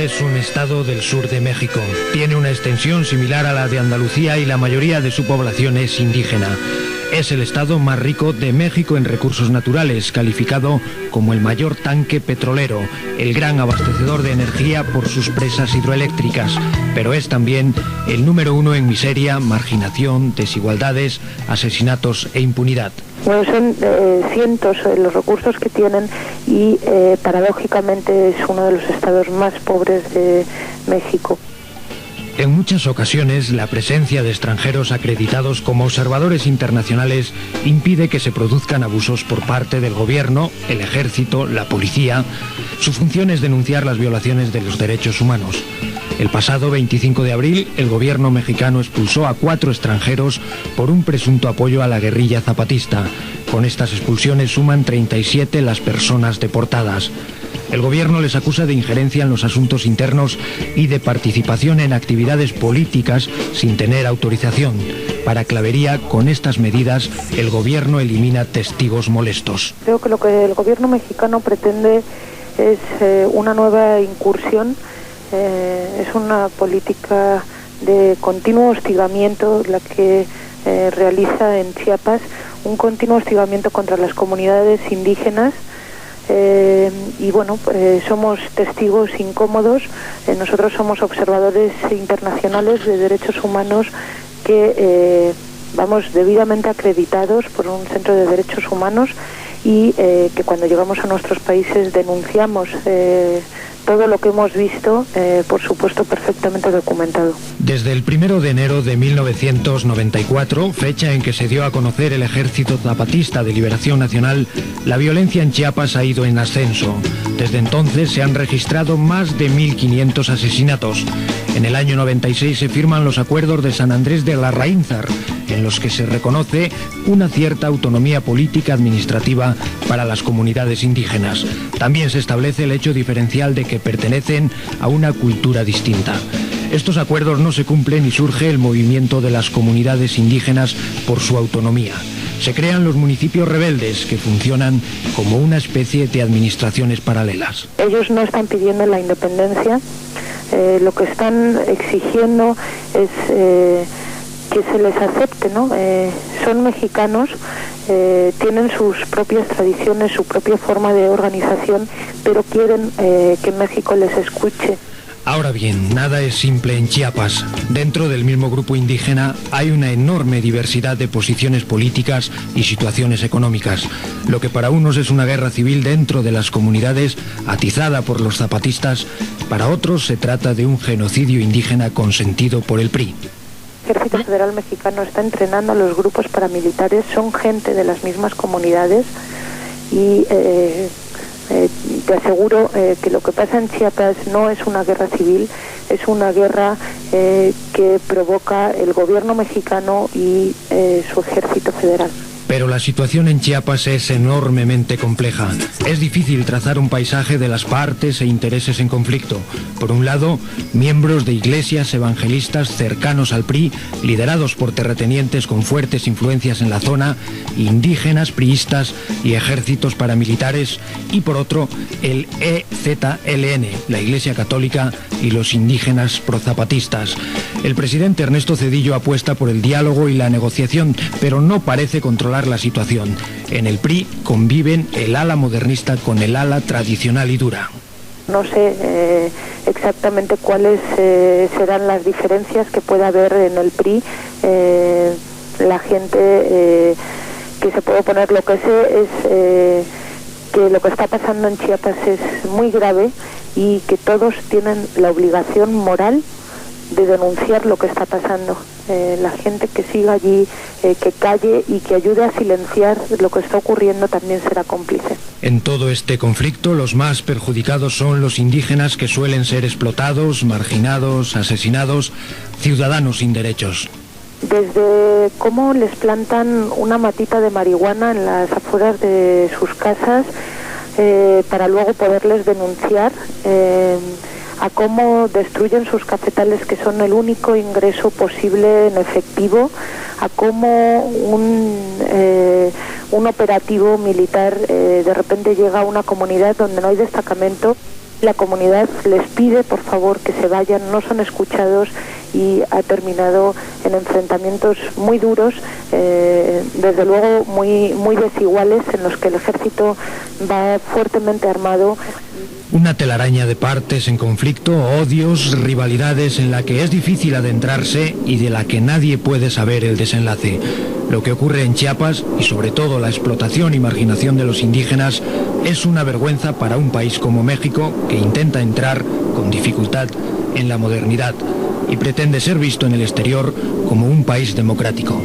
es un estado del sur de México. Tiene una extensión similar a la de Andalucía y la mayoría de su población es indígena. Es el estado más rico de México en recursos naturales, calificado como el mayor tanque petrolero, el gran abastecedor de energía por sus presas hidroeléctricas, pero es también el número 1 en miseria, marginación, desigualdades, asesinatos e impunidad. Bueno, son cientos los recursos que tienen y paradójicamente es uno de los estados más pobres de México. En muchas ocasiones, la presencia de extranjeros acreditados como observadores internacionales impide que se produzcan abusos por parte del gobierno, el ejército, la policía. Su función es denunciar las violaciones de los derechos humanos. El pasado 25 de abril, el gobierno mexicano expulsó a 4 extranjeros por un presunto apoyo a la guerrilla zapatista. Con estas expulsiones suman 37 las personas deportadas. El gobierno les acusa de injerencia en los asuntos internos y de participación en actividades políticas sin tener autorización. Para Clavería, con estas medidas, el gobierno elimina testigos molestos. Creo que lo que el gobierno mexicano pretende es una nueva incursión, es una política de continuo hostigamiento la que realiza en Chiapas, un continuo hostigamiento contra las comunidades indígenas. Y bueno, somos testigos incómodos, nosotros somos observadores internacionales de derechos humanos que vamos debidamente acreditados por un centro de derechos humanos y que cuando llegamos a nuestros países denunciamos todo lo que hemos visto, por supuesto perfectamente documentado. Desde el 1 de enero de 1994, fecha en que se dio a conocer el Ejército Zapatista de Liberación Nacional, la violencia en Chiapas ha ido en ascenso. Desde entonces se han registrado más de 1.500 asesinatos. En el año 96 se firman los acuerdos de San Andrés de Larraínzar, en los que se reconoce una cierta autonomía política administrativa para las comunidades indígenas. También se establece el hecho diferencial de que pertenecen a una cultura distinta. Estos acuerdos no se cumplen y surge el movimiento de las comunidades indígenas por su autonomía. Se crean los municipios rebeldes, que funcionan como una especie de administraciones paralelas. Ellos no están pidiendo la independencia, lo que están exigiendo es que se les acepte, ¿no? Son mexicanos, tienen sus propias tradiciones, su propia forma de organización, pero quieren que México les escuche. Ahora bien, nada es simple en Chiapas. Dentro del mismo grupo indígena hay una enorme diversidad de posiciones políticas y situaciones económicas. Lo que para unos es una guerra civil dentro de las comunidades, atizada por los zapatistas, para otros se trata de un genocidio indígena consentido por el PRI. El Ejército Federal Mexicano está entrenando a los grupos paramilitares, son gente de las mismas comunidades y te aseguro que lo que pasa en Chiapas no es una guerra civil, es una guerra que provoca el gobierno mexicano y su ejército federal. Pero la situación en Chiapas es enormemente compleja. Es difícil trazar un paisaje de las partes e intereses en conflicto. Por un lado, miembros de iglesias evangelistas cercanos al PRI, liderados por terratenientes con fuertes influencias en la zona, indígenas, priistas y ejércitos paramilitares, y por otro, el EZLN, la Iglesia Católica y los indígenas prozapatistas. El presidente Ernesto Zedillo apuesta por el diálogo y la negociación, pero no parece controlar la situación. En el PRI conviven el ala modernista con el ala tradicional y dura. No sé exactamente cuáles serán las diferencias que pueda haber en el PRI. La gente que se puede oponer, lo que sé es que lo que está pasando en Chiapas es muy grave y que todos tienen la obligación moral de denunciar lo que está pasando. La gente que siga allí, que calle y que ayude a silenciar lo que está ocurriendo también será cómplice. En todo este conflicto, los más perjudicados son los indígenas, que suelen ser explotados, marginados, asesinados, ciudadanos sin derechos. Desde cómo les plantan una matita de marihuana en las afueras de sus casas para luego poderles denunciar, a cómo destruyen sus cafetales, que son el único ingreso posible en efectivo, a cómo un operativo militar de repente llega a una comunidad donde no hay destacamento La comunidad les pide, por favor, que se vayan, no son escuchados y ha terminado en enfrentamientos muy duros, desde luego muy desiguales, en los que el ejército va fuertemente armado. Una telaraña de partes en conflicto, odios, rivalidades en la que es difícil adentrarse y de la que nadie puede saber el desenlace. Lo que ocurre en Chiapas, y sobre todo la explotación y marginación de los indígenas, es una vergüenza para un país como México, que intenta entrar con dificultad en la modernidad y pretende ser visto en el exterior como un país democrático.